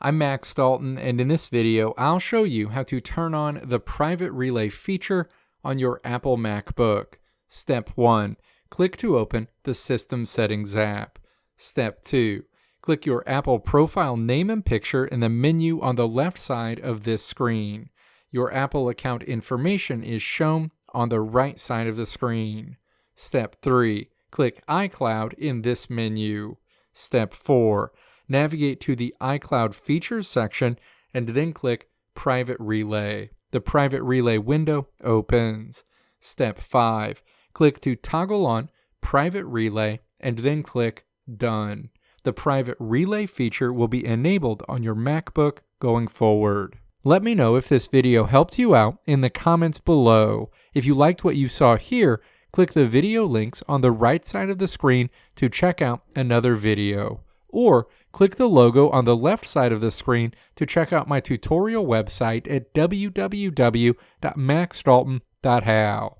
I'm Max Dalton, and in this video, I'll show you how to turn on the private relay feature on your Apple MacBook. Step 1. Click to open the System Settings app. Step 2. Click your Apple profile name and picture in the menu on the left side of this screen. Your Apple account information is shown on the right side of the screen. Step 3. Click iCloud in this menu. Step 4. Navigate to the iCloud Features section and then click Private Relay. The Private Relay window opens. Step 5. Click to toggle on Private Relay and then click Done. The Private Relay feature will be enabled on your MacBook going forward. Let me know if this video helped you out in the comments below. If you liked what you saw here, click the video links on the right side of the screen to check out another video. Or click the logo on the left side of the screen to check out my tutorial website at www.maxdalton.how.